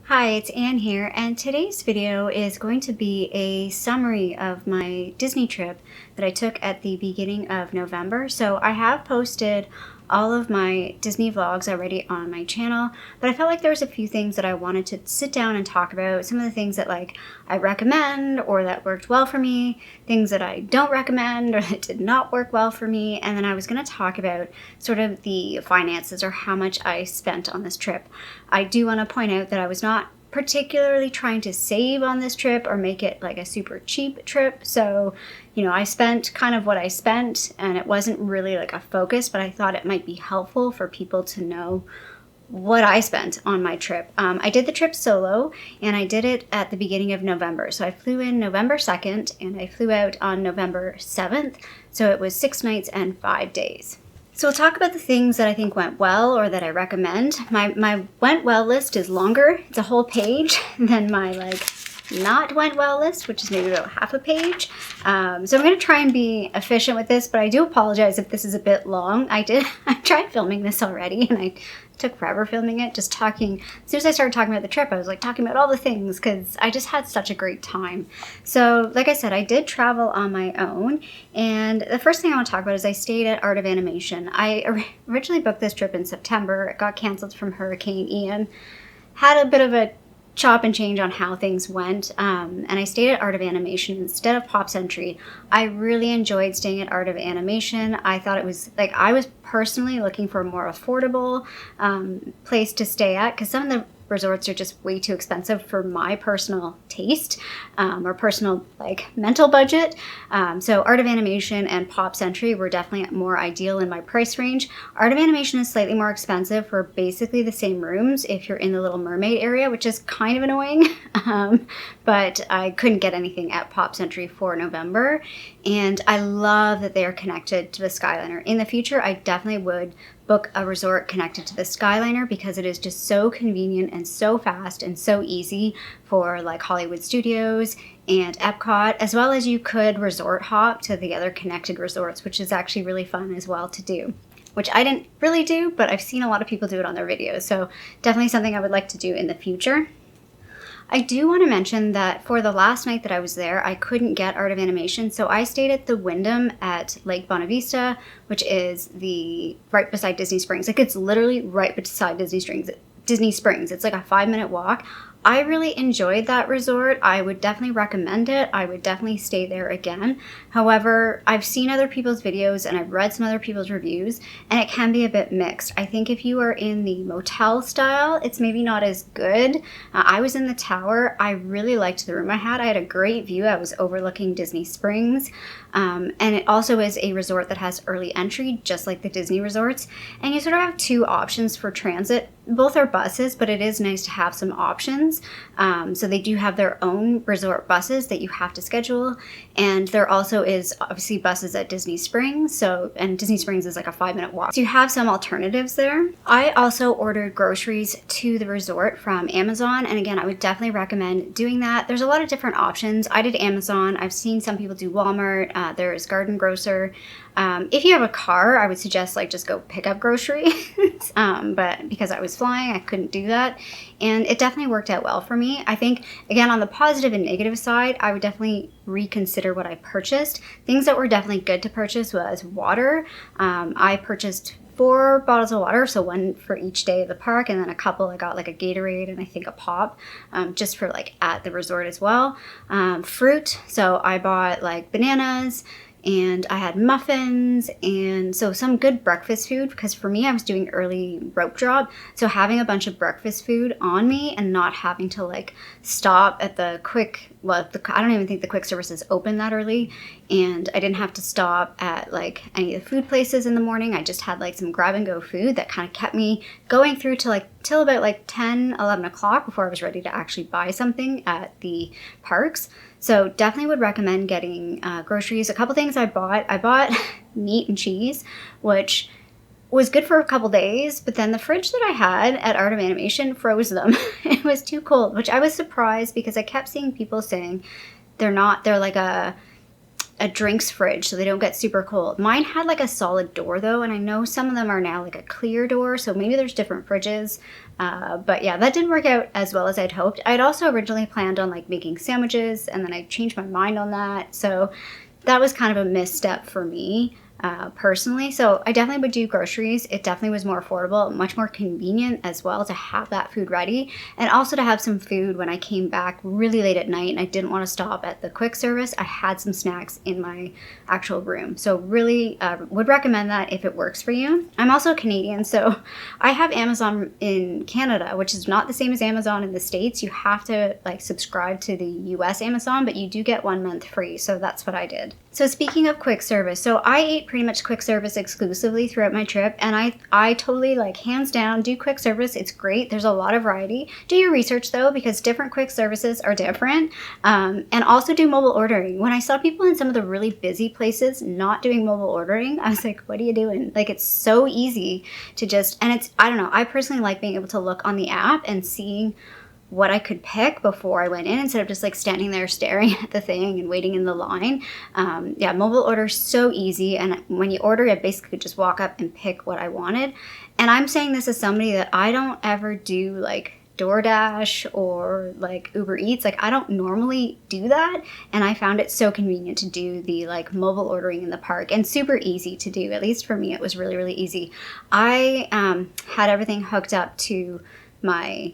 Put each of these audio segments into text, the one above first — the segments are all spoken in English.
Hi, it's Anne here, and today's video is going to be a summary of my Disney trip that I took at the beginning of November. So I have posted all of my Disney vlogs already on my channel, but I felt like there was a few things that I wanted to sit down and talk about. Some of the things that I recommend or that worked well for me, things that I don't recommend or that did not work well for me, and then I was going to talk about sort of the finances or how much I spent on this trip. I do want to point out that I was not particularly trying to save on this trip or make it like a super cheap trip. So, I spent kind of what I spent and it wasn't really like a focus, but I thought it might be helpful for people to know what I spent on my trip. I did the trip solo and I did it at the beginning of November. So I flew in November 2nd and I flew out on November 7th. So it was 6 nights and 5 days. So we'll talk about the things that I think went well or that I recommend. My went well list is longer. It's a whole page than my not went well list, which is maybe about half a page. So I'm going to try and be efficient with this, but I do apologize if this is a bit long. I tried filming this already and I took forever filming it, just talking. As soon as I started talking about the trip, I was talking about all the things because I just had such a great time. So like I said, I did travel on my own, and the first thing I want to talk about is I stayed at Art of Animation. I originally booked this trip in September. It got canceled from Hurricane Ian. Had a bit of a chop and change on how things went, and I stayed at Art of Animation instead of Pop Century. I really enjoyed staying at Art of Animation. I thought it was I was personally looking for a more affordable place to stay at because some of the resorts are just way too expensive for my personal taste or personal mental budget. So Art of Animation and Pop Century were definitely more ideal in my price range. Art of Animation is slightly more expensive for basically the same rooms if you're in the Little Mermaid area, which is kind of annoying. But I couldn't get anything at Pop Century for November. And I love that they are connected to the Skyliner. In the future, I definitely would book a resort connected to the Skyliner because it is just so convenient and so fast and so easy for Hollywood Studios and EPCOT, as well as you could resort hop to the other connected resorts, which is actually really fun as well to do, which I didn't really do, but I've seen a lot of people do it on their videos. So definitely something I would like to do in the future. I do want to mention that for the last night that I was there, I couldn't get Art of Animation, so I stayed at the Wyndham at Lake Buena Vista, which is right beside Disney Springs. It's literally right beside Disney Springs. It's like a 5-minute walk. I really enjoyed that resort. I would definitely recommend it. I would definitely stay there again. However, I've seen other people's videos and I've read some other people's reviews, and it can be a bit mixed. I think if you are in the motel style, it's maybe not as good. I was in the tower. I really liked the room I had. I had a great view. I was overlooking Disney Springs. And it also is a resort that has early entry, just like the Disney resorts. And you sort of have two options for transit. Both are buses, but it is nice to have some options. So they do have their own resort buses that you have to schedule. And there also is obviously buses at Disney Springs. And Disney Springs is like a 5-minute walk. So you have some alternatives there. I also ordered groceries to the resort from Amazon. And again, I would definitely recommend doing that. There's a lot of different options. I did Amazon. I've seen some people do Walmart. There's Garden Grocer. If you have a car, I would suggest just go pick up groceries. But because I was flying, I couldn't do that. And it definitely worked out well for me. I think, again, on the positive and negative side, I would definitely reconsider what I purchased. Things that were definitely good to purchase was water. I purchased 4 bottles of water, so 1 for each day of the park, and then a couple I got a Gatorade and I think a pop, just for at the resort as well. Fruit, so I bought bananas, and I had muffins, and so some good breakfast food, because for me, I was doing early rope drop, so having a bunch of breakfast food on me and not having to stop at the quick, I don't even think the quick service is open that early, and I didn't have to stop at any of the food places in the morning. I just had some grab and go food that kind of kept me going through to till about 10, 11 o'clock before I was ready to actually buy something at the parks. So definitely would recommend getting groceries. A couple things I bought meat and cheese, which was good for a couple days, but then the fridge that I had at Art of Animation froze them. It was too cold, which I was surprised because I kept seeing people saying they're a drinks fridge so they don't get super cold. Mine had like a solid door though, and I know some of them are now like a clear door, so maybe there's different fridges. But yeah, that didn't work out as well as I'd hoped. I'd also originally planned on like making sandwiches, and then I changed my mind on that. So that was kind of a misstep for me. Personally. So I definitely would do groceries. It definitely was more affordable, much more convenient as well to have that food ready, and also to have some food when I came back really late at night and I didn't want to stop at the quick service. I had some snacks in my actual room. So really would recommend that if it works for you. I'm also Canadian, so I have Amazon in Canada, which is not the same as Amazon in the States. You have to like subscribe to the US Amazon, but you do get 1 month free. So that's what I did. So speaking of quick service, so I ate pretty much quick service exclusively throughout my trip, and I totally, like, hands down do quick service. It's great. There's a lot of variety. Do your research though, because different quick services are different, and also do mobile ordering. When I saw people in some of the really busy places not doing mobile ordering, I was like, what are you doing? Like, it's so easy to just, and it's, I don't know, I personally like being able to look on the app and seeing what I could pick before I went in instead of just like standing there staring at the thing and waiting in the line. Yeah, mobile order so easy, and when you order, I basically could just walk up and pick what I wanted. And I'm saying this as somebody that I don't ever do like DoorDash or like Uber Eats. Like, I don't normally do that, and I found it so convenient to do the like mobile ordering in the park, and super easy to do. At least for me, it was really, really easy. I had everything hooked up to my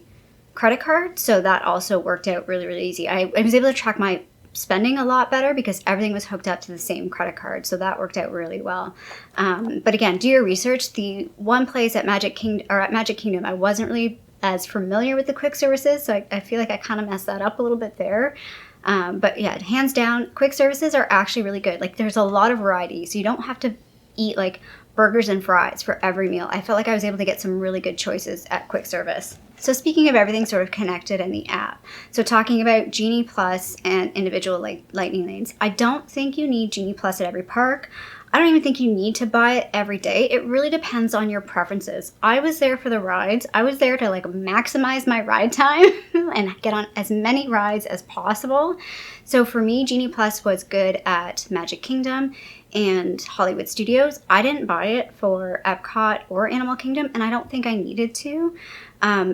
credit card, so that also worked out really, really easy. I was able to track my spending a lot better because everything was hooked up to the same credit card, so that worked out really well. But again, do your research. The one place at Magic Kingdom, I wasn't really as familiar with the quick services, so I feel like I kind of messed that up a little bit there. But yeah, hands down, quick services are actually really good. Like, there's a lot of variety, so you don't have to eat like burgers and fries for every meal. I felt like I was able to get some really good choices at quick service. So speaking of everything sort of connected in the app, so talking about Genie Plus and individual like lightning lanes, I don't think you need Genie Plus at every park. I don't even think you need to buy it every day. It really depends on your preferences. I was there for the rides. I was there to like maximize my ride time and get on as many rides as possible. So for me, Genie Plus was good at Magic Kingdom and Hollywood Studios. I didn't buy it for Epcot or Animal Kingdom, and I don't think I needed to.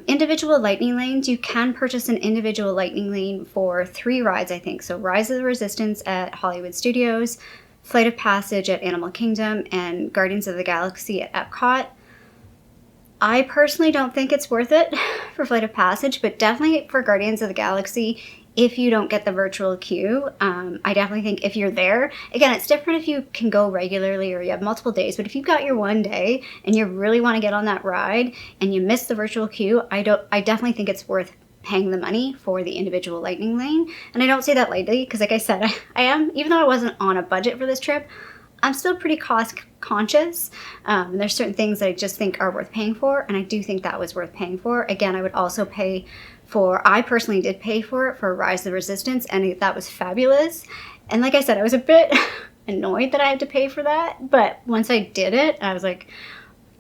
Individual lightning lanes, you can purchase an individual lightning lane for 3 rides, I think. So Rise of the Resistance at Hollywood Studios, Flight of Passage at Animal Kingdom, and Guardians of the Galaxy at Epcot. I personally don't think it's worth it for Flight of Passage, but definitely for Guardians of the Galaxy if you don't get the virtual queue. I definitely think if you're there, again, it's different if you can go regularly or you have multiple days, but if you've got your one day and you really want to get on that ride and you miss the virtual queue, I definitely think it's worth paying the money for the individual lightning lane. And I don't say that lightly because, like I said, I am, even though I wasn't on a budget for this trip, I'm still pretty cost conscious. There's certain things that I just think are worth paying for, and I do think that was worth paying for. Again, I would also pay for, I personally did pay for it for Rise of the Resistance, and that was fabulous. And like I said, I was a bit annoyed that I had to pay for that, but once I did it, I was like,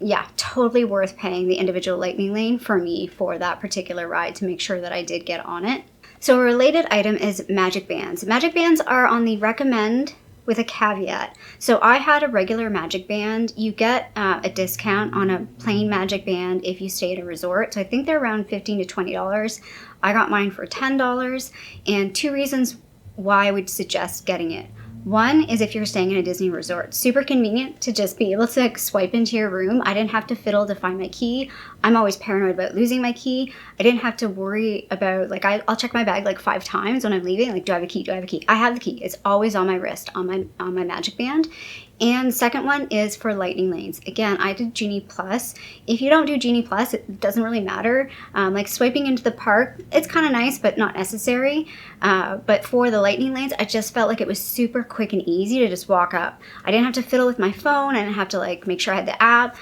yeah, totally worth paying the individual lightning lane for me for that particular ride to make sure that I did get on it. So a related item is Magicbands. Magicbands are on the recommend with a caveat. So I had a regular Magicband. You get a discount on a plain Magicband if you stay at a resort. So I think they're around $15 to $20. I got mine for $10, and 2 reasons why I would suggest getting it. One is if you're staying in a Disney resort. Super convenient to just be able to swipe into your room. I didn't have to fiddle to find my key. I'm always paranoid about losing my key. I didn't have to worry about, like, I'll check my bag like 5 times when I'm leaving. Like, do I have a key? Do I have a key? I have the key. It's always on my wrist, on my Magicband. And the second one is for lightning lanes. Again, I did Genie Plus. If you don't do Genie Plus, it doesn't really matter. Like swiping into the park, it's kind of nice, but not necessary. But for the lightning lanes, I just felt like it was super quick and easy to just walk up. I didn't have to fiddle with my phone. I didn't have to like make sure I had the app.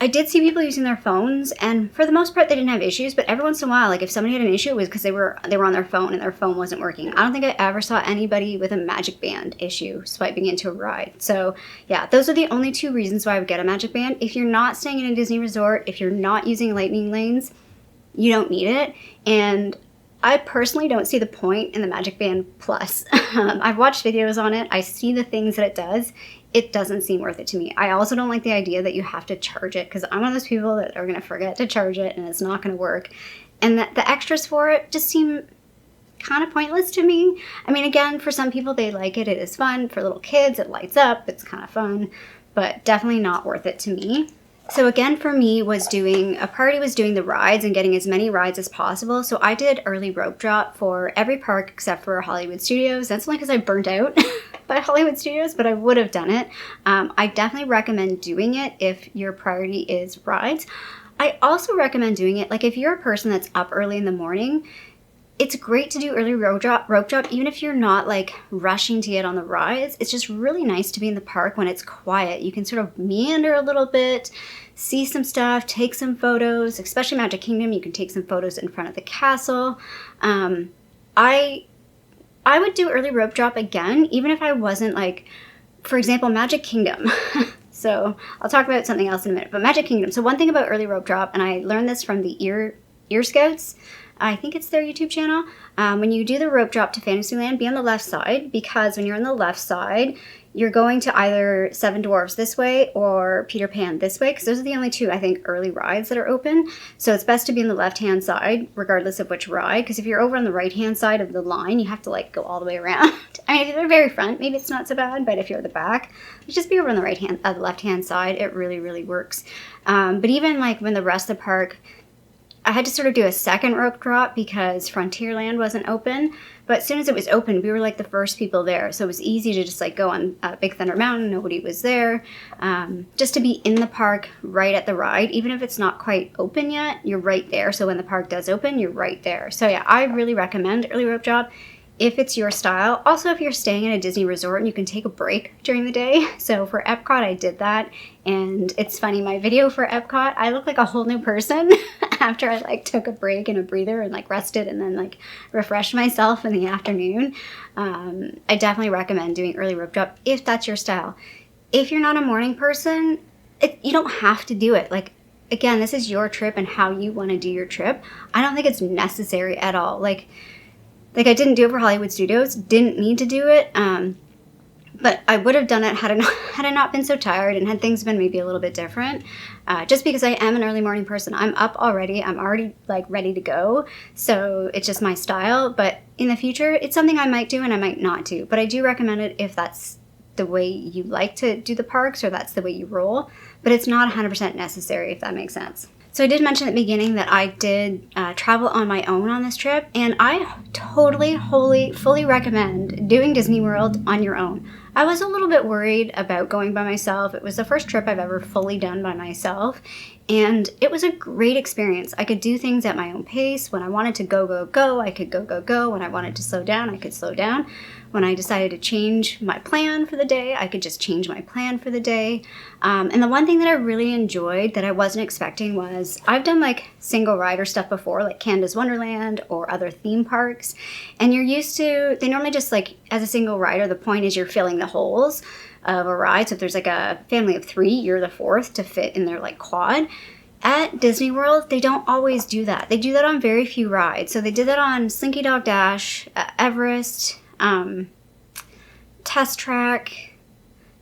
I did see people using their phones, and for the most part, they didn't have issues. But every once in a while, like if somebody had an issue, it was because they were on their phone and their phone wasn't working. I don't think I ever saw anybody with a Magicband issue swiping into a ride. So yeah, those are the only 2 reasons why I would get a Magicband. If you're not staying in a Disney resort, if you're not using lightning lanes, you don't need it. And I personally don't see the point in the Magicband Plus. I've watched videos on it. I see the things that it does. It doesn't seem worth it to me. I also don't like the idea that you have to charge it, because I'm one of those people that are going to forget to charge it and it's not going to work. And that the extras for it just seem kind of pointless to me. I mean, again, for some people, they like it. It is fun. For little kids, it lights up. It's kind of fun, but definitely not worth it to me. So again, for me, a party was doing the rides and getting as many rides as possible. So I did early rope drop for every park except for Hollywood Studios. That's only because I burnt out by Hollywood Studios, but I would have done it. I definitely recommend doing it if your priority is rides. I also recommend doing it, like if you're a person that's up early in the morning, it's great to do early rope drop, even if you're not like rushing to get on the rides. It's just really nice to be in the park when it's quiet. You can sort of meander a little bit, see some stuff, take some photos, especially Magic Kingdom. You can take some photos in front of the castle. I would do early rope drop again, even if I wasn't like, for example, Magic Kingdom. So I'll talk about something else in a minute, but Magic Kingdom. So one thing about early rope drop, and I learned this from the Ear Scouts, I think it's their YouTube channel. When you do the rope drop to Fantasyland, be on the left side, because when you're on the left side, you're going to either Seven Dwarfs this way or Peter Pan this way, because those are the only two, I think, early rides that are open. So it's best to be on the left-hand side, regardless of which ride, because if you're over on the right-hand side of the line, you have to, like, go all the way around. I mean, if you're very front, maybe it's not so bad, but if you're at the back, just be over on the left-hand side. It really, really works. But even, like, when the rest of the park, I had to sort of do a second rope drop because Frontierland wasn't open. But as soon as it was open, we were like the first people there. So it was easy to just like go on Big Thunder Mountain. Nobody was there. Just to be in the park right at the ride, even if it's not quite open yet, you're right there. So when the park does open, you're right there. So yeah, I really recommend early rope drop if it's your style. Also, if you're staying in a Disney resort and you can take a break during the day. So for Epcot, I did that. And it's funny, my video for Epcot, I look like a whole new person after I like took a break and a breather and like rested and then like refreshed myself in the afternoon. I definitely recommend doing early rope drop if that's your style. If you're not a morning person, you don't have to do it. Like, again, this is your trip and how you want to do your trip. I don't think it's necessary at all. Like I didn't do it for Hollywood Studios, didn't need to do it, but I would have done it had I not been so tired and had things been maybe a little bit different. Just because I am an early morning person, I'm up already, I'm already like ready to go, so it's just my style. But in the future, it's something I might do and I might not do, but I do recommend it if that's the way you like to do the parks or that's the way you roll, but it's not 100% necessary, if that makes sense. So I did mention at the beginning that I did travel on my own on this trip, and I totally, fully recommend doing Disney World on your own. I was a little bit worried about going by myself. It was the first trip I've ever fully done by myself, and it was a great experience. I could do things at my own pace. When I wanted to go, I could go. When I wanted to slow down, I could slow down. When I decided to change my plan for the day, I could just change my plan for the day. And the one thing that I really enjoyed that I wasn't expecting was I've done like single rider stuff before, like Canada's Wonderland or other theme parks. And you're used to, they normally just like, as a single rider, the point is you're filling the holes of a ride. So if there's like a family of 3, you're the 4th to fit in their like quad. At Disney World, they don't always do that. They do that on very few rides. So they did that on Slinky Dog Dash, Everest, Test Track.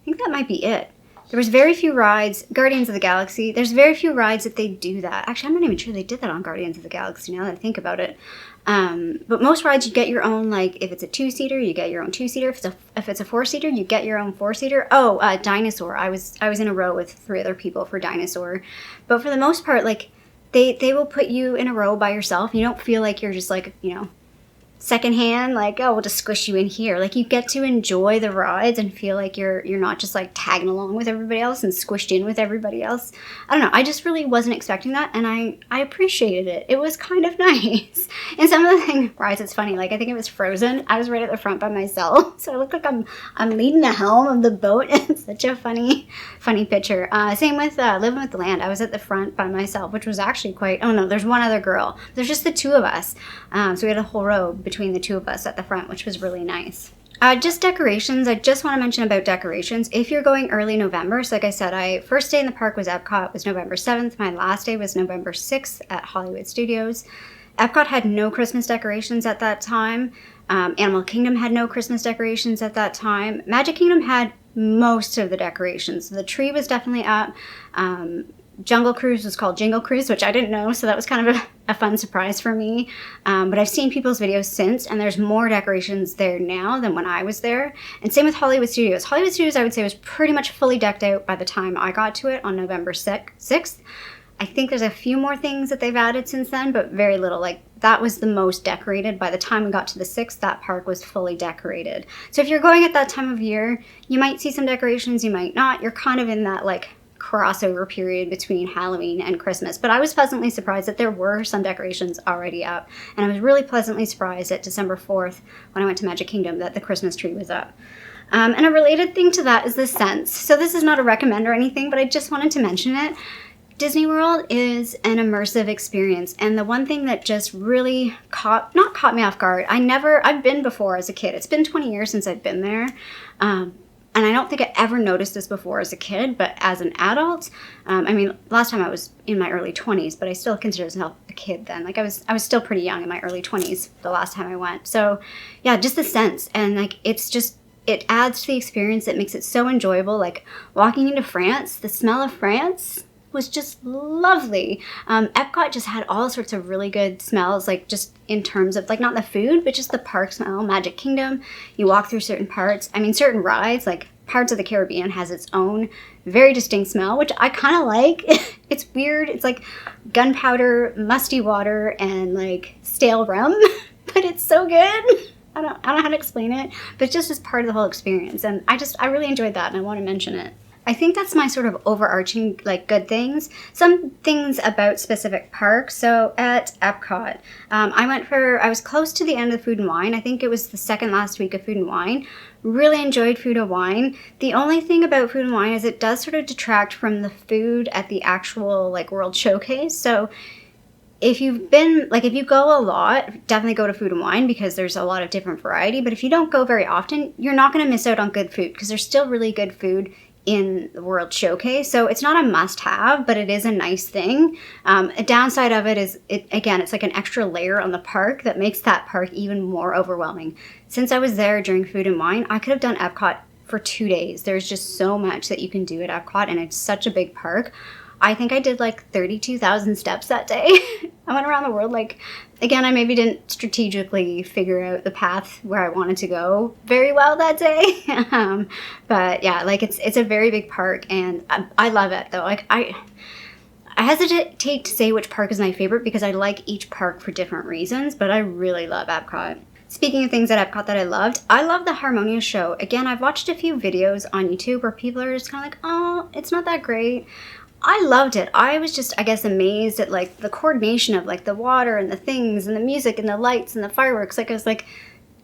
I think that might be it. There was very few rides. Guardians of the Galaxy, there's very few rides that they do that. Actually, I'm not even sure they did that on Guardians of the Galaxy now that I think about it. But most rides, you get your own, like, if it's a 2-seater, you get your own 2-seater. If it's a 4-seater, you get your own 4-seater. Oh, Dinosaur. I was in a row with 3 other people for Dinosaur. But for the most part, like, they will put you in a row by yourself. You don't feel like you're just, like, you know, secondhand, like, oh, we'll just squish you in here. Like, you get to enjoy the rides and feel like you're not just like tagging along with everybody else and squished in with everybody else. I don't know, I just really wasn't expecting that, and I appreciated it. It was kind of nice. And some of the rides, it's funny, like I think it was Frozen. I was right at the front by myself, so I look like I'm leading the helm of the boat. It's such a funny picture. Same with Living with the Land. I was at the front by myself, which was actually quite, oh no, there's one other girl. There's just the 2 of us. So we had a whole row between the 2 of us at the front, which was really nice. Just decorations. I just want to mention about decorations. If you're going early November, so like I said, I first day in the park was Epcot, was November 7th. My last day was November 6th at Hollywood Studios. Epcot had no Christmas decorations at that time. Animal Kingdom had no Christmas decorations at that time. Magic Kingdom had most of the decorations. The tree was definitely up. Jungle Cruise was called Jingle Cruise, which I didn't know, so that was kind of a fun surprise for me. But I've seen people's videos since, and there's more decorations there now than when I was there. And same with Hollywood Studios. Hollywood Studios, I would say, was pretty much fully decked out by the time I got to it on November 6th. I think there's a few more things that they've added since then, but very little. Like, that was the most decorated. By the time we got to the 6th, that park was fully decorated. So if you're going at that time of year, you might see some decorations, you might not. You're kind of in that, like, crossover period between Halloween and Christmas. But I was pleasantly surprised that there were some decorations already up. And I was really pleasantly surprised at December 4th when I went to Magic Kingdom that the Christmas tree was up. And a related thing to that is the scents. So this is not a recommend or anything, but I just wanted to mention it. Disney World is an immersive experience, and the one thing that just really not caught me off guard, I've been before as a kid. It's been 20 years since I've been there, and I don't think I ever noticed this before as a kid, but as an adult, I mean, last time I was in my early 20s, but I still consider myself a kid then. Like, I was still pretty young in my early 20s the last time I went. So yeah, just the sense, and like, it adds to the experience. It makes it so enjoyable. Like, walking into France, the smell of France was just lovely. Epcot just had all sorts of really good smells, like just in terms of like not the food, but just the park smell. Magic Kingdom, you walk through certain parts. I mean, certain rides, like Pirates of the Caribbean has its own very distinct smell, which I kind of like. It's weird. It's like gunpowder, musty water, and like stale rum, but it's so good. I don't know how to explain it, but it's just as part of the whole experience. And I really enjoyed that, and I want to mention it. I think that's my sort of overarching, like, good things. Some things about specific parks. So at Epcot, I was close to the end of the Food and Wine. I think it was the second last week of Food and Wine. Really enjoyed Food and Wine. The only thing about Food and Wine is it does sort of detract from the food at the actual, like, World Showcase. So if you go a lot, definitely go to Food and Wine because there's a lot of different variety. But if you don't go very often, you're not going to miss out on good food because there's still really good food in the World Showcase. So it's not a must-have, but it is a nice thing. A downside of it is, it's like an extra layer on the park that makes that park even more overwhelming. Since I was there during Food and Wine, I could have done Epcot for 2 days. There's just so much that you can do at Epcot, and it's such a big park. I think I did like 32,000 steps that day. I went around the world. Like, again, I maybe didn't strategically figure out the path where I wanted to go very well that day. But yeah, like it's a very big park, and I love it though. Like I hesitate to say which park is my favorite because I like each park for different reasons, but I really love Epcot. Speaking of things at Epcot that I love the Harmonious show. Again, I've watched a few videos on YouTube where people are just kind of like, oh, it's not that great. I loved it. I was just, I guess, amazed at like the coordination of like the water and the things and the music and the lights and the fireworks. Like, I was like,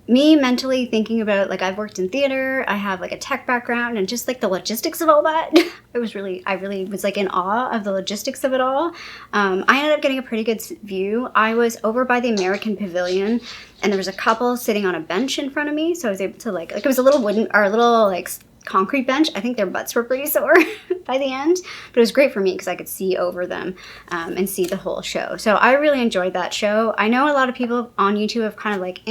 me mentally thinking about, like, I've worked in theater, I have like a tech background, and just like the logistics of all that. I really was like in awe of the logistics of it all. I ended up getting a pretty good view. I was over by the American Pavilion, and there was a couple sitting on a bench in front of me, so I was able to like it was a little concrete bench. I think their butts were pretty sore by the end, but it was great for me because I could see over them and see the whole show. So I really enjoyed that show. I know a lot of people on YouTube have kind of like,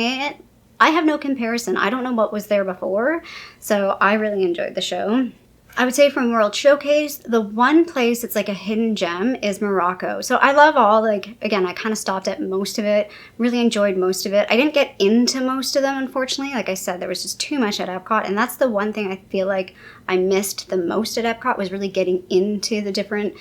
I have no comparison. I don't know what was there before, so I really enjoyed the show. I would say from World Showcase, the one place that's like a hidden gem is Morroco. So I love again, I kind of stopped at most of it, really enjoyed most of it. I didn't get into most of them, unfortunately. Like I said, there was just too much at Epcot, and that's the one thing I feel like I missed the most at Epcot was really getting into the different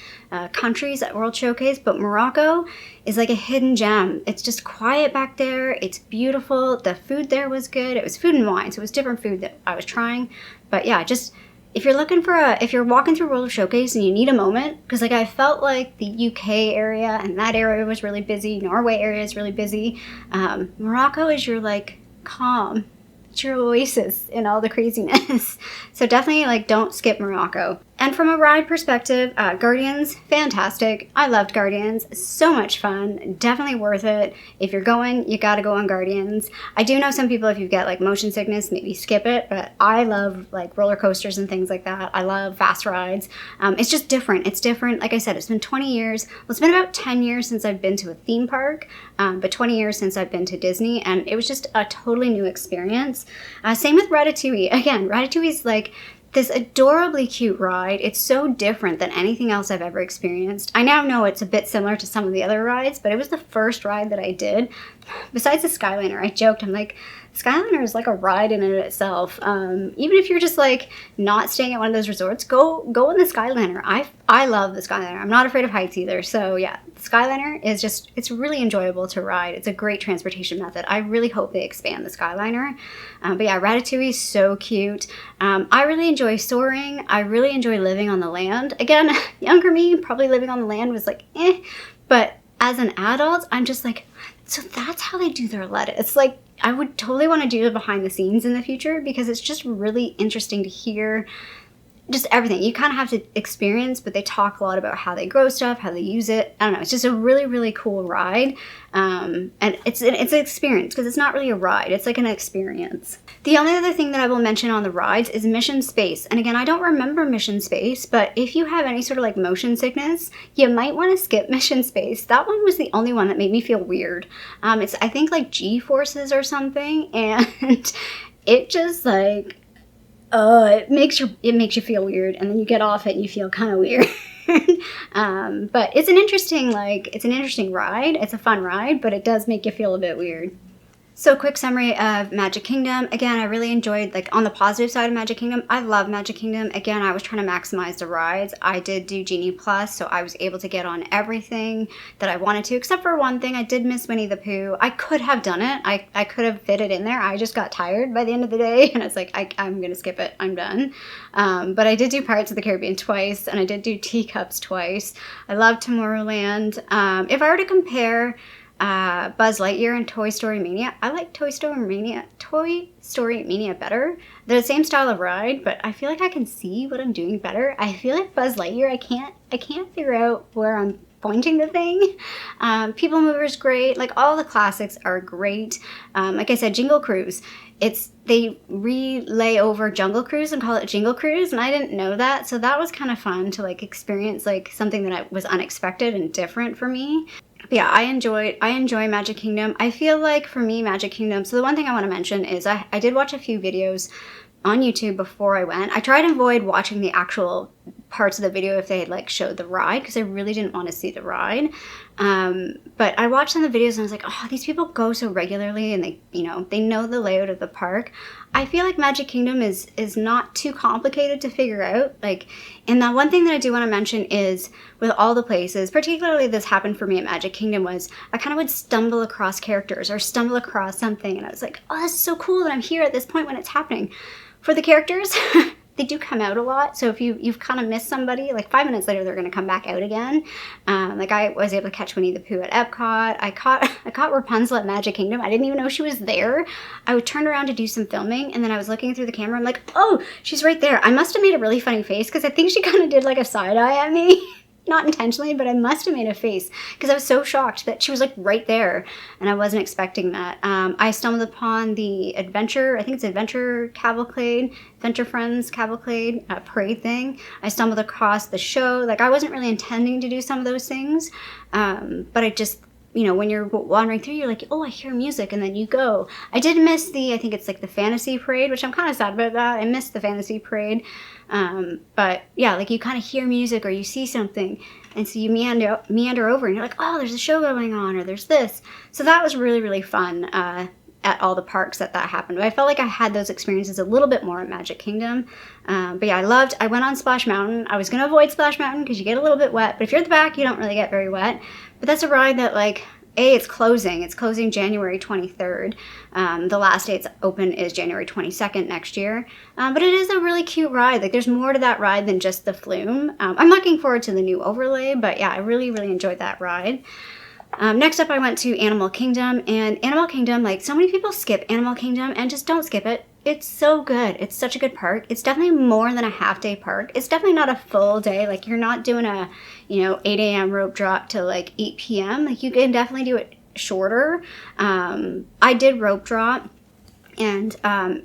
countries at World Showcase. But Morroco is like a hidden gem. It's just quiet back there. It's beautiful. The food there was good. It was Food and Wine, so it was different food that I was trying. But yeah, just if you're walking through World Showcase and you need a moment, because like I felt like the UK area and that area was really busy, Norway area is really busy. Morocco is your like calm, it's your oasis in all the craziness. So definitely like don't skip Morocco. And from a ride perspective, Guardians, fantastic. I loved Guardians. So much fun. Definitely worth it. If you're going, you gotta go on Guardians. I do know some people, if you get like motion sickness, maybe skip it, but I love like roller coasters and things like that. I love fast rides. It's just different. It's different. Like I said, it's been 20 years. Well, it's been about 10 years since I've been to a theme park, but 20 years since I've been to Disney, and it was just a totally new experience. Same with Ratatouille. Again, Ratatouille's like this adorably cute ride. It's so different than anything else I've ever experienced. I now know it's a bit similar to some of the other rides, but it was the first ride that I did. Besides the Skyliner, I joked, I'm like, Skyliner is like a ride in and of itself. Even if you're just like not staying at one of those resorts, go on the Skyliner. I love the Skyliner. I'm not afraid of heights either. So yeah, the Skyliner is just, it's really enjoyable to ride. It's a great transportation method. I really hope they expand the Skyliner. But yeah, Ratatouille is so cute. I really enjoy soaring. I really enjoy living on the land. Again, younger me, probably living on the land was like, eh. But as an adult, I'm just like, so that's how they do their lettuce. Like, I would totally want to do the behind the scenes in the future because it's just really interesting to hear just everything. You kind of have to experience, but they talk a lot about how they grow stuff, how they use it. I don't know. It's just a really, really cool ride. And it's an experience because it's not really a ride. It's like an experience. The only other thing that I will mention on the rides is Mission Space. And again, I don't remember Mission Space, but if you have any sort of like motion sickness, you might want to skip Mission Space. That one was the only one that made me feel weird. It's, I think, like G-forces or something. And it just like, it makes you feel weird, and then you get off it and you feel kind of weird. But it's an interesting ride. It's a fun ride, but it does make you feel a bit weird. So quick summary of Magic Kingdom. Again, I really enjoyed, like on the positive side of Magic Kingdom, I love Magic Kingdom. Again, I was trying to maximize the rides. I did do Genie Plus, so I was able to get on everything that I wanted to, except for one thing. I did miss Winnie the Pooh. I could have done it. I could have fit it in there. I just got tired by the end of the day, and I was like, I'm going to skip it. I'm done. But I did do Pirates of the Caribbean twice, and I did do Teacups twice. I love Tomorrowland. If I were to compare Buzz Lightyear and Toy Story Mania, I like Toy Story Mania better. They're the same style of ride, but I feel like I can see what I'm doing better. I feel like Buzz Lightyear, I can't figure out where I'm pointing the thing. People Mover's great. Like, all the classics are great. Like I said, Jingle Cruise. They relay over Jungle Cruise and call it Jingle Cruise, and I didn't know that, so that was kind of fun to like experience like something that was unexpected and different for me. But yeah, I enjoy Magic Kingdom. I feel like for me, Magic Kingdom, so the one thing I want to mention is I did watch a few videos on YouTube before I went. I tried to avoid watching the actual parts of the video if they had like showed the ride, because I really didn't want to see the ride. But I watched some of the videos and I was like, oh, these people go so regularly and they know the layout of the park. I feel like Magic Kingdom is not too complicated to figure out. Like, and the one thing that I do want to mention is with all the places, particularly this happened for me at Magic Kingdom, was I kind of would stumble across characters or stumble across something, and I was like, oh, this is so cool that I'm here at this point when it's happening. For the characters, they do come out a lot, so if you've kind of missed somebody, like 5 minutes later they're going to come back out again. Like I was able to catch Winnie the Pooh at EPCOT. I caught Rapunzel at Magic Kingdom. I didn't even know she was there. I would turn around to do some filming, and then I was looking through the camera. I'm like, oh, she's right there. I must have made a really funny face because I think she kind of did like a side eye at me. Not intentionally, but I must have made a face because I was so shocked that she was like right there, and I wasn't expecting that. I stumbled upon the Adventure Cavalcade, Adventure Friends Cavalcade parade thing. I stumbled across the show. Like, I wasn't really intending to do some of those things, but I just, when you're wandering through, you're like, oh, I hear music, and then you go. I did miss I think it's like the Fantasy Parade, which I'm kind of sad about that. I missed the Fantasy Parade. But yeah, like you kind of hear music or you see something, and so you meander over and you're like, oh, there's a show going on, or there's this. So that was really, really fun at all the parks that happened. But I felt like I had those experiences a little bit more at Magic Kingdom. But yeah, I went on Splash Mountain. I was going to avoid Splash Mountain because you get a little bit wet, but if you're at the back, you don't really get very wet. But that's a ride that, like, it's closing. It's closing January 23rd. The last day it's open is January 22nd next year. But it is a really cute ride. Like, there's more to that ride than just the flume. I'm looking forward to the new overlay, but yeah, I really, really enjoyed that ride. Next up, I went to Animal Kingdom, and Animal Kingdom, like, so many people skip Animal Kingdom, and just don't skip it. It's so good. It's such a good park. It's definitely more than a half-day park. It's definitely not a full day. Like, you're not doing a, 8 a.m. rope drop to like 8 p.m. Like, you can definitely do it shorter. I did rope drop. And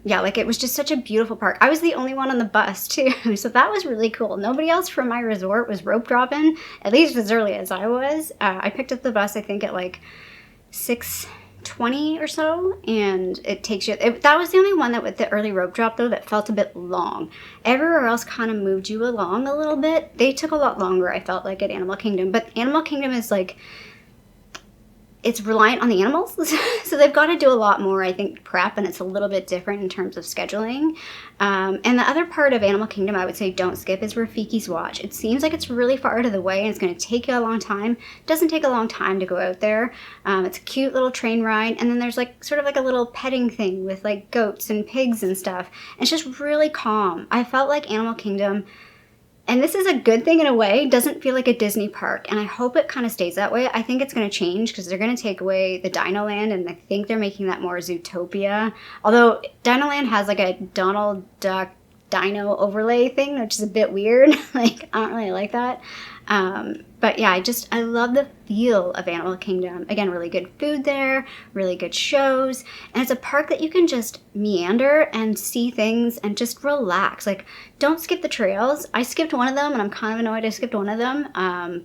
yeah, like, it was just such a beautiful park. I was the only one on the bus too, so that was really cool. Nobody else from my resort was rope dropping, at least as early as I was. I picked up the bus, I think, at like 6:20 or so, and it takes you, that was the only one that with the early rope drop though that felt a bit long. Everywhere else kind of moved you along a little bit. They took a lot longer, I felt like, at Animal Kingdom, but Animal Kingdom is like, it's reliant on the animals, so they've got to do a lot more, I think, prep, and it's a little bit different in terms of scheduling. And the other part of Animal Kingdom I would say don't skip is Rafiki's Watch. It seems like it's really far out of the way and it's going to take you a long time. It doesn't take a long time to go out there. It's a cute little train ride, and then there's like sort of like a little petting thing with like goats and pigs and stuff. And it's just really calm. I felt like Animal Kingdom, and this is a good thing in a way, doesn't feel like a Disney park, and I hope it kind of stays that way. I think it's going to change because they're going to take away the Dino Land, and I think they're making that more Zootopia. Although Dino Land has like a Donald Duck dino overlay thing, which is a bit weird. Like, I don't really like that. But yeah, I love the feel of Animal Kingdom. Again, really good food there, really good shows, and it's a park that you can just meander and see things and just relax. Like, don't skip the trails. I skipped one of them, and I'm kind of annoyed I skipped one of them.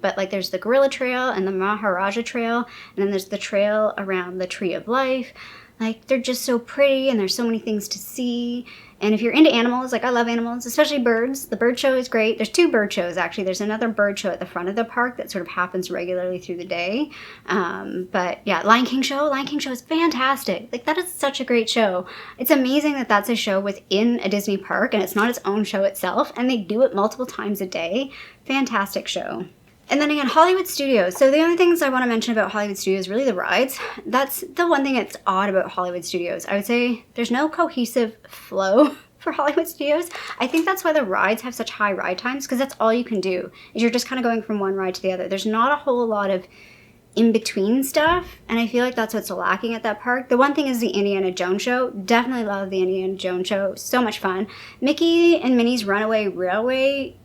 But like, there's the Gorilla Trail and the Maharaja Trail, and then there's the trail around the Tree of Life. Like, they're just so pretty, and there's so many things to see. And if you're into animals, like, I love animals, especially birds. The bird show is great. There's 2 bird shows, actually. There's another bird show at the front of the park that sort of happens regularly through the day. But yeah, Lion King show is fantastic. Like, that is such a great show. It's amazing that that's a show within a Disney park, and it's not its own show itself, and they do it multiple times a day. Fantastic show. And then again, Hollywood Studios. So the only things I want to mention about Hollywood Studios is really the rides. That's the one thing that's odd about Hollywood Studios. I would say there's no cohesive flow for Hollywood Studios. I think that's why the rides have such high ride times, because that's all you can do, is you're just kind of going from one ride to the other. There's not a whole lot of in-between stuff, and I feel like that's what's lacking at that park. The one thing is the Indiana Jones show. Definitely love the Indiana Jones show. So much fun. Mickey and Minnie's Runaway Railway,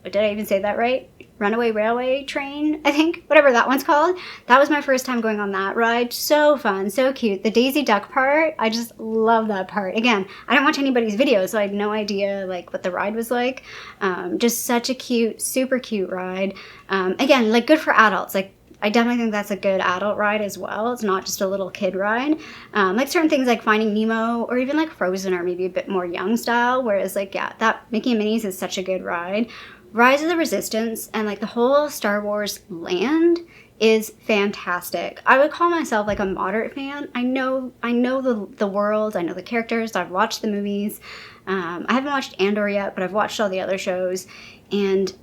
did I even say that right? Runaway Railway Train, I think, whatever that one's called. That was my first time going on that ride. So fun, so cute. The Daisy Duck part, I just love that part. Again, I didn't watch anybody's video, so I had no idea like what the ride was like. Just such a cute, super cute ride. Again, like, good for adults. Like, I definitely think that's a good adult ride as well. It's not just a little kid ride. Like certain things like Finding Nemo, or even like Frozen, are maybe a bit more young style, whereas like, yeah, that Mickey and Minnie's is such a good ride. Rise of the Resistance and like the whole Star Wars land is fantastic. I would call myself like a moderate fan. I know the world, I know the characters, I've watched the movies. I haven't watched Andor yet, but I've watched all the other shows, and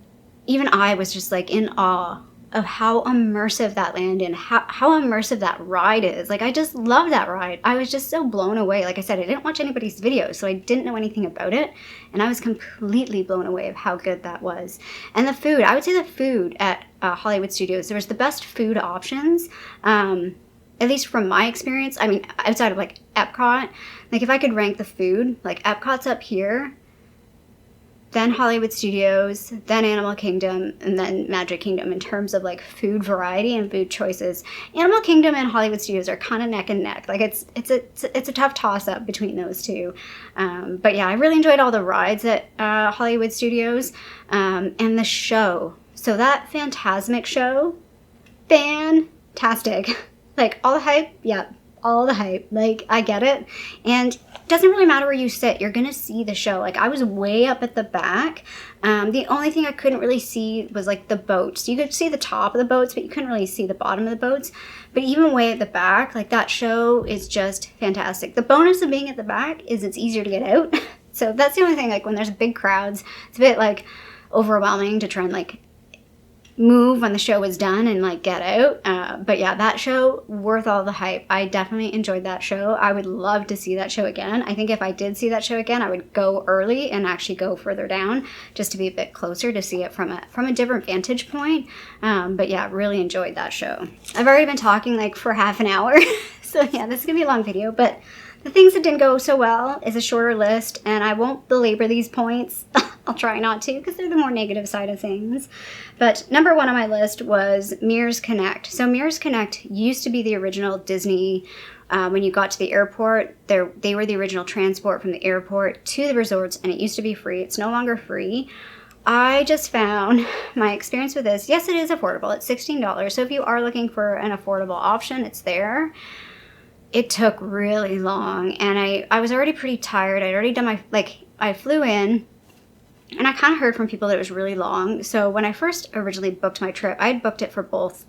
even I was just like in awe of how immersive that land and how immersive that ride is. Like, I just love that ride. I was just so blown away. Like I said, I didn't watch anybody's videos, so I didn't know anything about it, and I was completely blown away of how good that was. And the food, I would say the food at Hollywood Studios, there was the best food options, at least from my experience. I mean, outside of like EPCOT, like if I could rank the food, like EPCOT's up here, then Hollywood Studios, then Animal Kingdom, and then Magic Kingdom in terms of like food variety and food choices. Animal Kingdom and Hollywood Studios are kind of neck and neck. Like it's a tough toss up between those two. But yeah, I really enjoyed all the rides at Hollywood Studios, and the show. So that Phantasmic show, fantastic. Like, all the hype, yeah, all the hype. Like, I get it. And it doesn't really matter where you sit, you're gonna see the show. Like, I was way up at the back. The only thing I couldn't really see was like the boats. You could see the top of the boats, but you couldn't really see the bottom of the boats. But even way at the back, like, that show is just fantastic. The bonus of being at the back is it's easier to get out. So that's the only thing, like, when there's big crowds, it's a bit like overwhelming to try and like move when the show is done and like get out. But yeah, that show, worth all the hype. I definitely enjoyed that show. I would love to see that show again. I think if I did see that show again, I would go early and actually go further down just to be a bit closer to see it from a different vantage point. But yeah, really enjoyed that show. I've already been talking like for half an hour. So yeah, this is gonna be a long video, but The things that didn't go so well is a shorter list, and I won't belabor these points. I'll try not to, because they're the more negative side of things. But number one on my list was Mears Connect. So Mears Connect used to be the original Disney. When you got to the airport, they were the original transport from the airport to the resorts, and it used to be free. It's no longer free. I just found my experience with this. Yes, it is affordable. It's $16. So if you are looking for an affordable option, it's there. It took really long, and I was already pretty tired. I'd already done I flew in, and I kind of heard from people that it was really long. So when I first originally booked my trip, I had booked it for both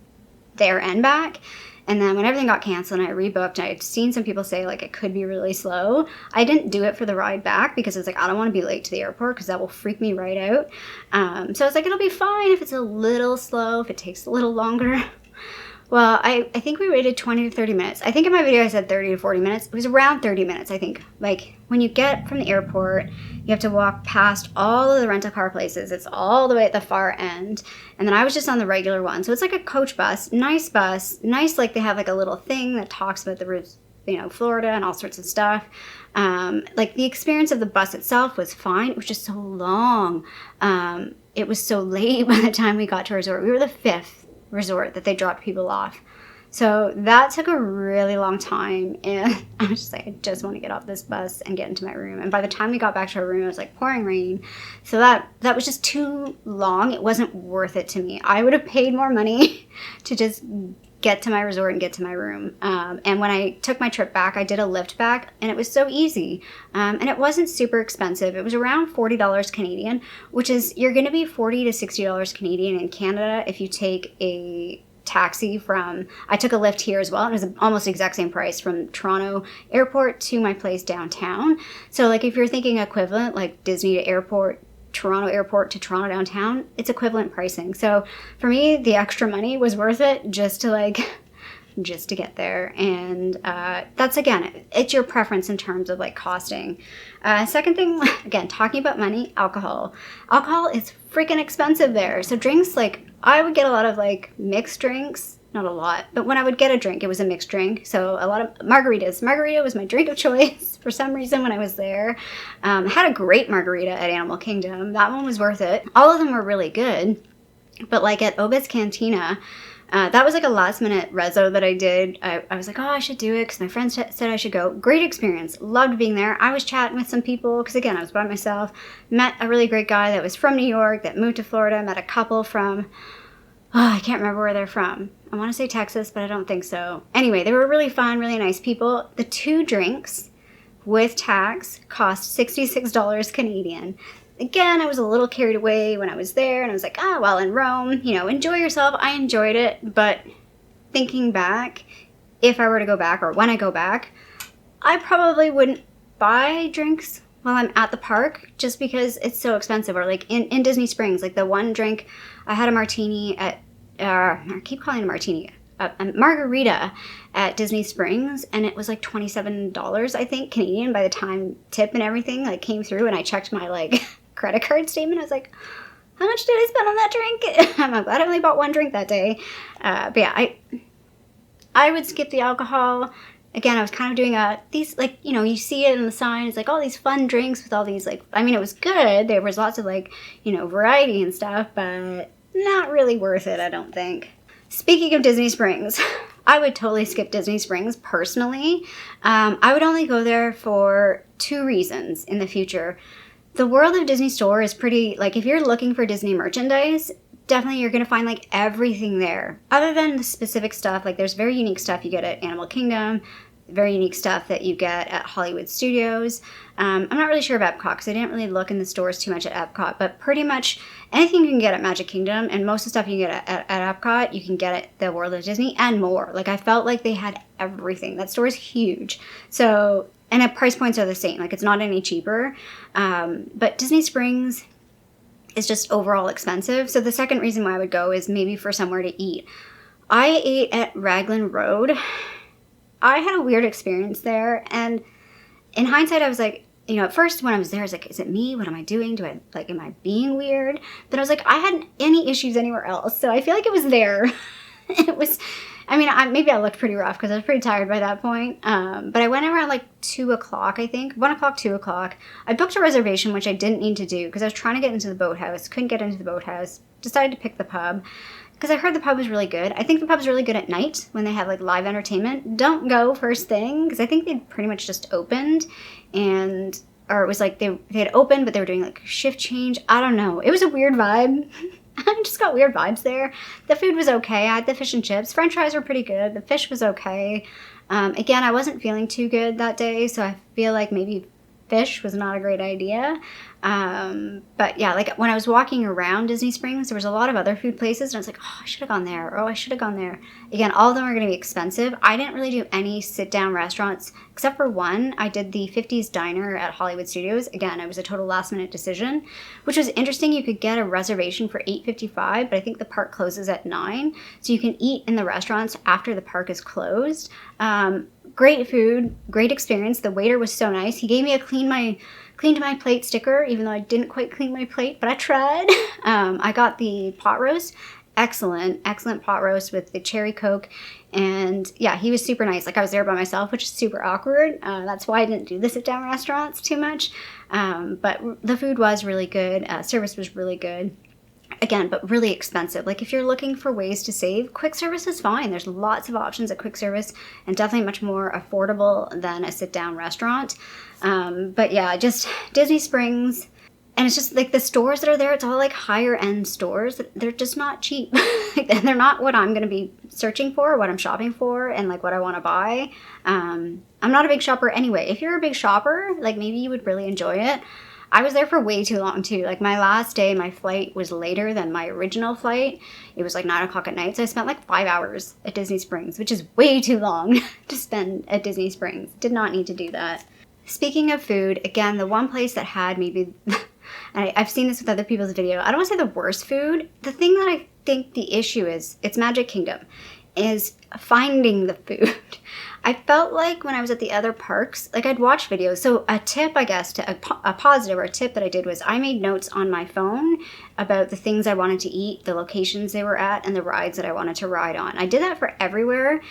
there and back. And then when everything got canceled and I rebooked, I had seen some people say, like, it could be really slow. I didn't do it for the ride back because it's like, I don't want to be late to the airport because that will freak me right out. So I was like, it'll be fine if it's a little slow, if it takes a little longer. Well, I think we waited 20 to 30 minutes. I think in my video I said 30 to 40 minutes. It was around 30 minutes, I think. Like, when you get from the airport, you have to walk past all of the rental car places. It's all the way at the far end. And then I was just on the regular one. So it's like a coach bus, nice, like they have like a little thing that talks about the, Florida and all sorts of stuff. Like the experience of the bus itself was fine. It was just so long. It was so late by the time we got to our resort. We were the 5th resort that they dropped people off. So that took a really long time, and I was just like, I just want to get off this bus and get into my room. And by the time we got back to our room, it was like pouring rain. So that was just too long. It wasn't worth it to me. I would have paid more money to just get to my resort and get to my room. And when I took my trip back, I did a lift back, and it was so easy. And it wasn't super expensive. It was around $40 Canadian, which is, you're going to be $40 to $60 Canadian in Canada if you take a taxi from, I took a lift here as well, and it was almost the exact same price from Toronto airport to my place downtown. So like if you're thinking equivalent, like Disney to airport, Toronto airport to Toronto downtown, it's equivalent pricing. So for me, the extra money was worth it just to get there. And that's, again, it's your preference in terms of like costing. Second thing, again, talking about money, alcohol. Alcohol is freaking expensive there. So drinks, like I would get a lot of like mixed drinks, not a lot, but when I would get a drink, it was a mixed drink. So a lot of margaritas. Margarita was my drink of choice for some reason when I was there. Had a great margarita at Animal Kingdom. That one was worth it. All of them were really good. But like at Oba's Cantina, that was like a last minute rezo that I did. I was like, oh, I should do it because my friend said I should go. Great experience. Loved being there. I was chatting with some people because, again, I was by myself. Met a really great guy that was from New York that moved to Florida. Met a couple from, I can't remember where they're from. I want to say Texas, but I don't think so. Anyway, they were really fun, really nice people. The 2 drinks with tax cost $66 Canadian. Again, I was a little carried away when I was there, and I was like, well, in Rome, enjoy yourself. I enjoyed it, but thinking back, if I were to go back, or when I go back, I probably wouldn't buy drinks while I'm at the park just because it's so expensive. Or like in Disney Springs, like the one drink, I had a martini at, I keep calling it a martini, a margarita at Disney Springs, and it was like $27, I think, Canadian by the time tip and everything like came through, and I checked my like credit card statement. I was like, how much did I spend on that drink? I'm glad I only bought one drink that day. But yeah, I would skip the alcohol. Again, I was kind of doing these, like, you see it in the sign. It's like all these fun drinks with all these, like, I mean, it was good. There was lots of, like, variety and stuff, but not really worth it, I don't think. Speaking of Disney Springs, I would totally skip Disney Springs personally. I would only go there for 2 reasons in the future. The World of Disney store is pretty, like, if you're looking for Disney merchandise, definitely you're going to find, like, everything there. Other than the specific stuff, like, there's very unique stuff you get at Animal Kingdom, very unique stuff that you get at Hollywood Studios. I'm not really sure of EPCOT because I didn't really look in the stores too much at EPCOT, but pretty much anything you can get at Magic Kingdom, and most of the stuff you can get at EPCOT, you can get at the World of Disney and more. Like, I felt like they had everything. That store is huge. So, and the price points are the same. Like, it's not any cheaper. But Disney Springs is just overall expensive. So the second reason why I would go is maybe for somewhere to eat. I ate at Raglan Road. I had a weird experience there, and in hindsight, I was like, at first when I was there, I was like, is it me? What am I doing? Am I being weird? But I was like, I hadn't any issues anywhere else, so I feel like it was there. I mean, maybe I looked pretty rough because I was pretty tired by that point. But I went around like 2 o'clock, I think. 1 o'clock, 2 o'clock. I booked a reservation, which I didn't need to do because I was trying to get into the boathouse. Couldn't get into the boathouse. Decided to pick the pub because I heard the pub was really good. I think the pub's really good at night when they have like live entertainment. Don't go first thing because I think they'd pretty much just opened or it was like they had opened, but they were doing like a shift change. I don't know. It was a weird vibe. I just got weird vibes there. The food was okay. I had the fish and chips. French fries were pretty good. The fish was okay. Again, I wasn't feeling too good that day, so I feel like maybe fish was not a great idea. But yeah, like when I was walking around Disney Springs, there was a lot of other food places, and I was like, oh, I should have gone there. Oh, I should have gone there. Again, all of them are going to be expensive. I didn't really do any sit-down restaurants, except for one. I did the 50s Diner at Hollywood Studios. Again, it was a total last-minute decision, which was interesting. You could get a reservation for $8.55, but I think the park closes at 9, so you can eat in the restaurants after the park is closed. Great food, great experience. The waiter was so nice. He gave me a clean to my plate sticker, even though I didn't quite clean my plate, but I tried. I got the pot roast. Excellent pot roast with the cherry Coke. And yeah, he was super nice. Like I was there by myself, which is super awkward. That's why I didn't do the sit-down restaurants too much. But the food was really good. Service was really good. Again, but really expensive. Like if you're looking for ways to save, quick service is fine. There's lots of options at quick service and definitely much more affordable than a sit-down restaurant. But yeah, just Disney Springs. And it's just like the stores that are there, it's all like higher end stores. They're just not cheap. They're not what I'm going to be searching for, what I'm shopping for, and like what I want to buy. I'm not a big shopper anyway. If you're a big shopper, like maybe you would really enjoy it. I was there for way too long too. Like my last day, my flight was later than my original flight. It was like 9 o'clock at night. So I spent like 5 hours at Disney Springs, which is way too long to spend at Disney Springs. Did not need to do that. Speaking of food, again, the one place that had maybe, and I've seen this with other people's video, I don't want to say the worst food. The thing that I think the issue is, it's Magic Kingdom, is finding the food. I felt like when I was at the other parks, like I'd watch videos. So a tip, I guess, a positive or a tip that I did was I made notes on my phone about the things I wanted to eat, the locations they were at, and the rides that I wanted to ride on. I did that for everywhere.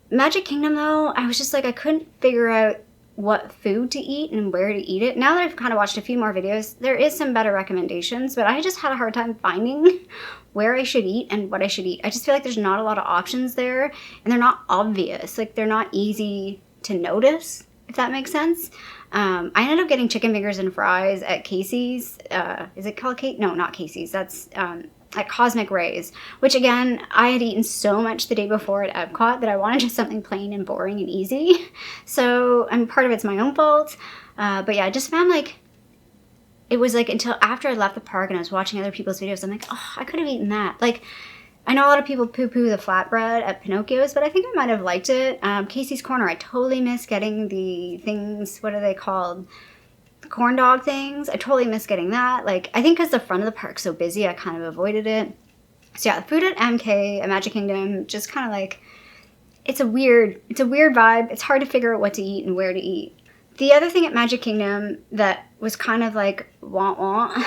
Magic Kingdom, though, I was just like, I couldn't figure out what food to eat and where to eat it. Now that I've kind of watched a few more videos, there is some better recommendations, but I just had a hard time finding where I should eat and what I should eat. I just feel like there's not a lot of options there, and they're not obvious. Like, they're not easy to notice, if that makes sense. I ended up getting chicken fingers and fries at Casey's. Is it called Casey's? No, not Casey's. That's at Cosmic Rays, which again, I had eaten so much the day before at EPCOT that I wanted just something plain and boring and easy. So, and part of it's my own fault. But yeah, I just found like, it was like until after I left the park and I was watching other people's videos, I'm like, oh, I could have eaten that. Like, I know a lot of people poo-poo the flatbread at Pinocchio's, but I think I might have liked it. Casey's Corner, I totally miss getting the things, what are they called? Corn dog things. I totally miss getting that. Like, I think because the front of the park's so busy, I kind of avoided it. So yeah, the food at MK, at Magic Kingdom, just kind of like, it's a weird vibe. It's hard to figure out what to eat and where to eat. The other thing at Magic Kingdom that was kind of like wah-wah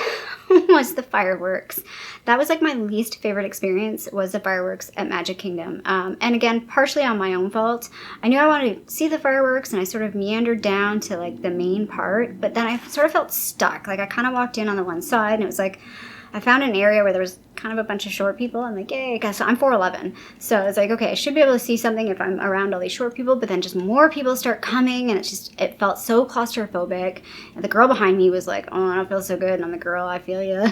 was the fireworks. That was like my least favorite experience, was the fireworks at Magic Kingdom. And again, partially on my own fault. I knew I wanted to see the fireworks and I sort of meandered down to like the main part, but then I sort of felt stuck. Like I kind of walked in on the one side and it was like, I found an area where there was kind of a bunch of short people. I'm like, yay, because I'm 4'11". So it's like, okay, I should be able to see something if I'm around all these short people, but then just more people start coming and it felt so claustrophobic. And the girl behind me was like, oh, I don't feel so good. And I'm the girl, I feel you.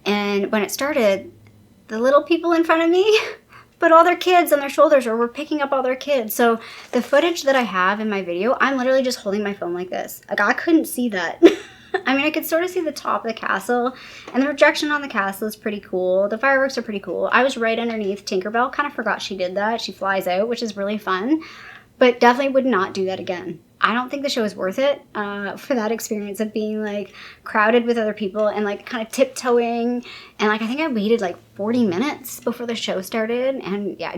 And when it started, the little people in front of me put all their kids on their shoulders or were picking up all their kids. So the footage that I have in my video, I'm literally just holding my phone like this. Like I couldn't see that. I mean, I could sort of see the top of the castle, and the projection on the castle is pretty cool. The fireworks are pretty cool. I was right underneath Tinkerbell. Kind of forgot she did that. She flies out, which is really fun, but definitely would not do that again. I don't think the show is worth it for that experience of being like crowded with other people and like kind of tiptoeing. And like, I think I waited like 40 minutes before the show started. And yeah,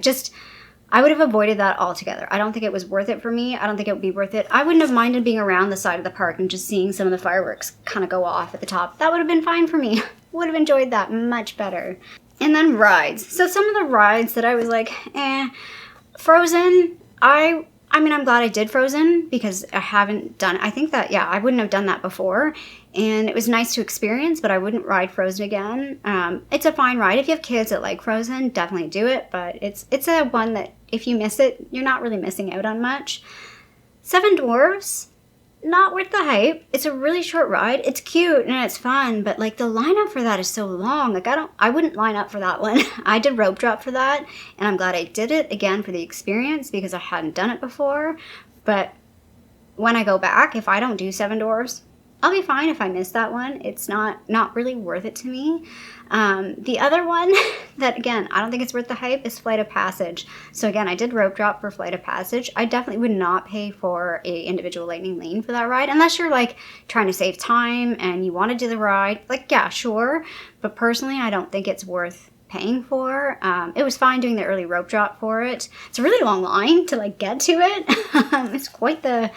I would have avoided that altogether. I don't think it was worth it for me. I don't think it would be worth it. I wouldn't have minded being around the side of the park and just seeing some of the fireworks kind of go off at the top. That would have been fine for me. Would have enjoyed that much better. And then rides. So some of the rides that I was like, Frozen, I mean, I'm glad I did Frozen because I haven't done it. I think that, yeah, I wouldn't have done that before. And it was nice to experience, but I wouldn't ride Frozen again. It's a fine ride. If you have kids that like Frozen, definitely do it. But it's a one that if you miss it, you're not really missing out on much. Seven Dwarfs, not worth the hype. It's a really short ride. It's cute and it's fun, but like the lineup for that is so long. Like I wouldn't line up for that one. I did rope drop for that, and I'm glad I did it again for the experience because I hadn't done it before. But when I go back, if I don't do Seven Dwarfs, I'll be fine if I miss that one. It's not really worth it to me. The other one that, again, I don't think it's worth the hype is Flight of Passage. So again, I did rope drop for Flight of Passage. I definitely would not pay for a individual lightning lane for that ride unless you're like trying to save time and you want to do the ride. Like, yeah, sure. But personally, I don't think it's worth paying for. It was fine doing the early rope drop for it. It's a really long line to like get to it. It's quite the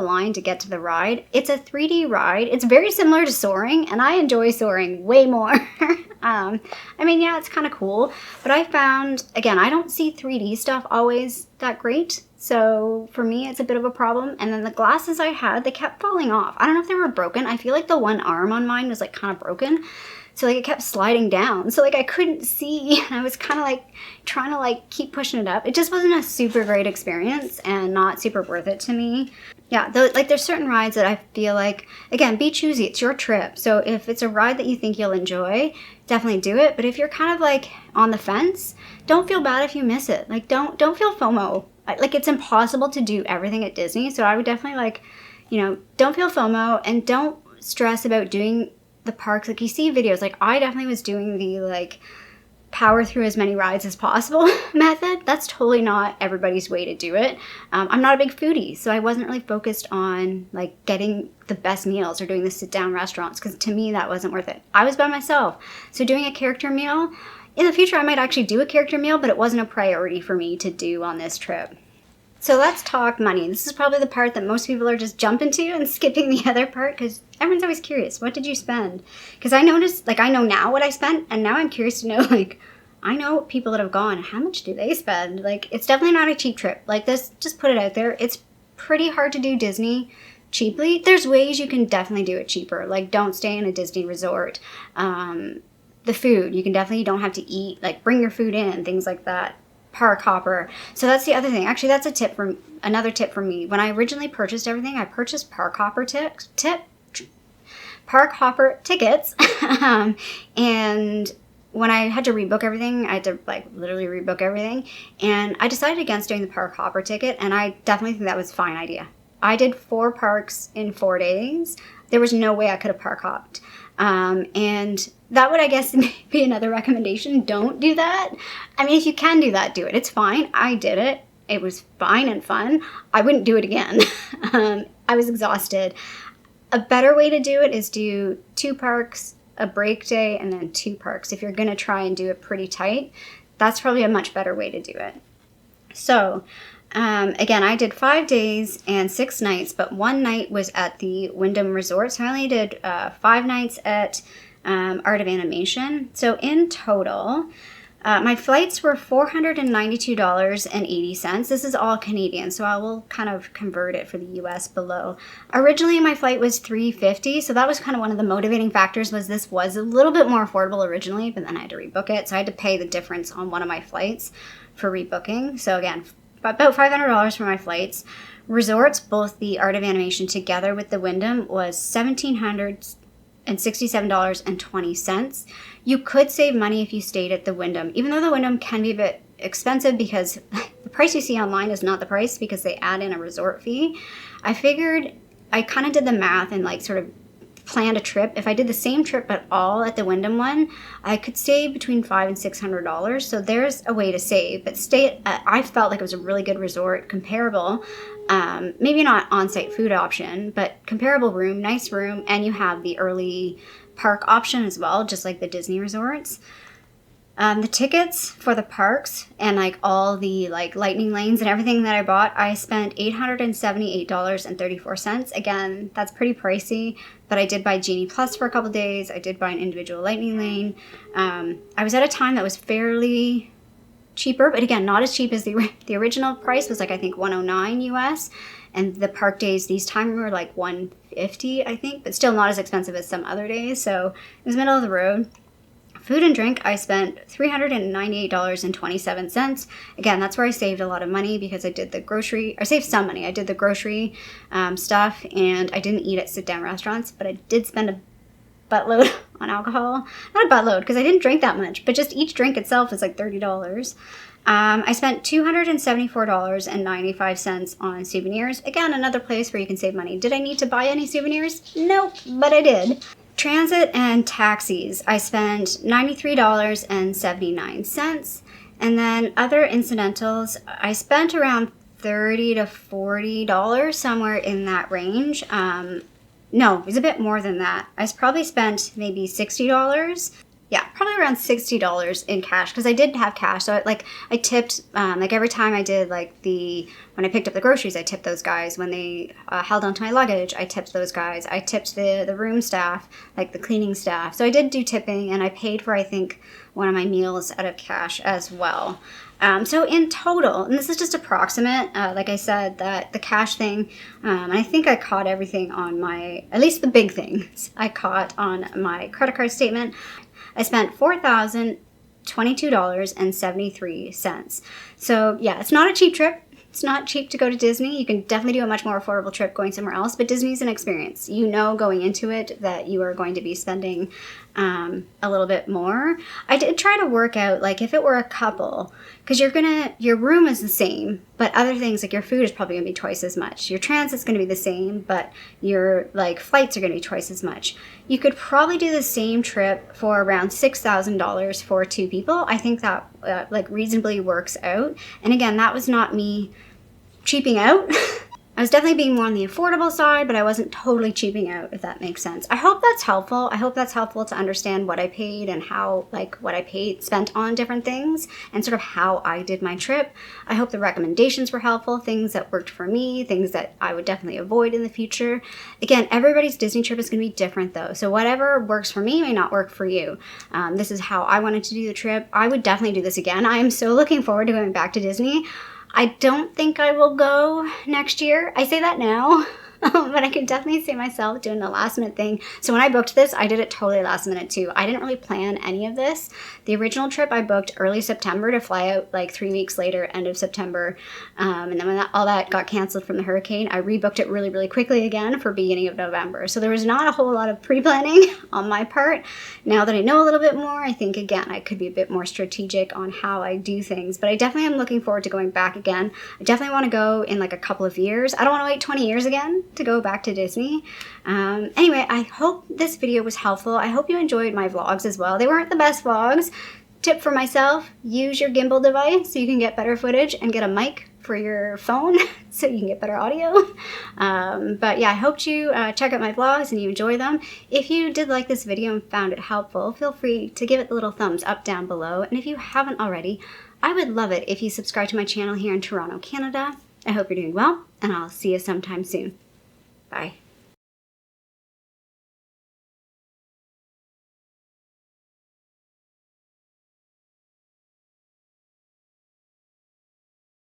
line to get to the ride. It's a 3D ride. It's very similar to soaring, and I enjoy soaring way more. I mean, yeah, it's kind of cool, but I found, again, I don't see 3D stuff always that great. So for me, it's a bit of a problem. And then the glasses I had, they kept falling off. I don't know if they were broken. I feel like the one arm on mine was like kind of broken. So like it kept sliding down. So like I couldn't see. I was kind of like trying to like keep pushing it up. It just wasn't a super great experience and not super worth it to me. Yeah, like there's certain rides that I feel like, again, be choosy. It's your trip. So if it's a ride that you think you'll enjoy, definitely do it. But if you're kind of like on the fence, don't feel bad if you miss it. Like don't feel FOMO. Like it's impossible to do everything at Disney. So I would definitely like, you know, don't feel FOMO and don't stress about doing the parks. Like you see videos, like I definitely was doing the like power through as many rides as possible method. That's totally not everybody's way to do it. I'm not a big foodie, so I wasn't really focused on like getting the best meals or doing the sit down restaurants, because to me that wasn't worth it. I was by myself, so doing a character meal, in the future I might actually do a character meal, but it wasn't a priority for me to do on this trip. So let's talk money. This is probably the part that most people are just jumping to and skipping the other part, because everyone's always curious, what did you spend? Because I noticed, like I know now what I spent, and now I'm curious to know, like, I know people that have gone, how much do they spend? Like, it's definitely not a cheap trip. Like this, just put it out there. It's pretty hard to do Disney cheaply. There's ways you can definitely do it cheaper. Like don't stay in a Disney resort. The food, you don't have to eat, like bring your food in, things like that. Park hopper. So that's the other thing. Actually, that's another tip from me. When I originally purchased everything, I purchased park hopper tickets. And when I had to rebook everything, I had to like literally rebook everything. And I decided against doing the park hopper ticket, and I definitely think that was a fine idea. I did 4 parks in 4 days. There was no way I could have park hopped. And that would, I guess, be another recommendation. Don't do that. I mean, if you can do that, do it. It's fine. I did it. It was fine and fun. I wouldn't do it again. I was exhausted. A better way to do it is do 2 parks, a break day, and then 2 parks. If you're going to try and do it pretty tight, that's probably a much better way to do it. So, again, I did 5 days and 6 nights, but 1 night was at the Wyndham Resort. So I only did 5 nights at Art of Animation. So in total, my flights were $492.80. This is all Canadian, so I will kind of convert it for the US below. Originally, my flight was $350, so that was kind of one of the motivating factors. This was a little bit more affordable originally, but then I had to rebook it, so I had to pay the difference on one of my flights for rebooking. So again, about $500 for my flights. Resorts, both the Art of Animation together with the Wyndham, was $1,767.20. You could save money if you stayed at the Wyndham, even though the Wyndham can be a bit expensive because the price you see online is not the price because they add in a resort fee. I figured, I kind of did the math and like sort of planned a trip. If I did the same trip but all at the Wyndham one, I could save between $500 and $600. So there's a way to save, but I felt like it was a really good resort, comparable, maybe not on-site food option, but comparable room, nice room, and you have the early park option as well, just like the Disney resorts. The tickets for the parks and like all the like lightning lanes and everything that I bought, I spent $878.34. Again, that's pretty pricey, but I did buy Genie Plus for a couple days. I did buy an individual lightning lane. I was at a time that was fairly cheaper, but again, not as cheap as the original price was like, I think $109 US, and the park days these time were like $150, I think, but still not as expensive as some other days. So it was middle of the road. Food and drink, I spent $398.27. Again, that's where I saved a lot of money because I did the grocery, I saved some money. I did the grocery stuff, and I didn't eat at sit-down restaurants, but I did spend a buttload on alcohol. Not a buttload because I didn't drink that much, but just each drink itself is like $30. I spent $274.95 on souvenirs. Again, another place where you can save money. Did I need to buy any souvenirs? Nope, but I did. Transit and taxis, I spent $93.79. And then other incidentals, I spent around $30 to $40, somewhere in that range. No, it was a bit more than that. I probably spent maybe $60. Yeah, probably around $60 in cash, because I did have cash. So I tipped, like every time I did when I picked up the groceries, I tipped those guys. When they held onto my luggage, I tipped those guys. I tipped the room staff, like the cleaning staff. So I did do tipping, and I paid for, I think, one of my meals out of cash as well. So in total, and this is just approximate, like I said, that the cash thing, I think I caught everything on at least the big things I caught on my credit card statement. I spent $4,022.73. So yeah, it's not a cheap trip. It's not cheap to go to Disney. You can definitely do a much more affordable trip going somewhere else, but Disney's an experience. You know going into it that you are going to be spending a little bit more. I did try to work out, like, if it were a couple, because your room is the same, but other things, like your food is probably going to be twice as much. Your transit's going to be the same, but your, like, flights are going to be twice as much. You could probably do the same trip for around $6,000 for 2 people. I think that, reasonably works out. And again, that was not me cheaping out. I was definitely being more on the affordable side, but I wasn't totally cheaping out, if that makes sense. I hope that's helpful. I hope that's helpful to understand what I paid and how, what I spent on different things, and sort of how I did my trip. I hope the recommendations were helpful, things that worked for me, things that I would definitely avoid in the future. Again, everybody's Disney trip is going to be different though, so whatever works for me may not work for you. This is how I wanted to do the trip. I would definitely do this again. I am so looking forward to going back to Disney. I don't think I will go next year. I say that now, but I can definitely see myself doing the last minute thing. So when I booked this, I did it totally last minute too. I didn't really plan any of this. The original trip I booked early September to fly out like 3 weeks later, end of September. And then when all that got canceled from the hurricane, I rebooked it really, really quickly again for beginning of November. So there was not a whole lot of pre-planning on my part. Now that I know a little bit more, I think, again, I could be a bit more strategic on how I do things. But I definitely am looking forward to going back again. I definitely want to go in like a couple of years. I don't want to wait 20 years again to go back to Disney. Anyway, I hope this video was helpful. I hope you enjoyed my vlogs as well. They weren't the best vlogs. Tip for myself, use your gimbal device so you can get better footage, and get a mic for your phone so you can get better audio. But yeah, I hope you check out my vlogs and you enjoy them. If you did like this video and found it helpful, feel free to give it the little thumbs up down below. And if you haven't already, I would love it if you subscribe to my channel here in Toronto, Canada. I hope you're doing well, and I'll see you sometime soon. Bye.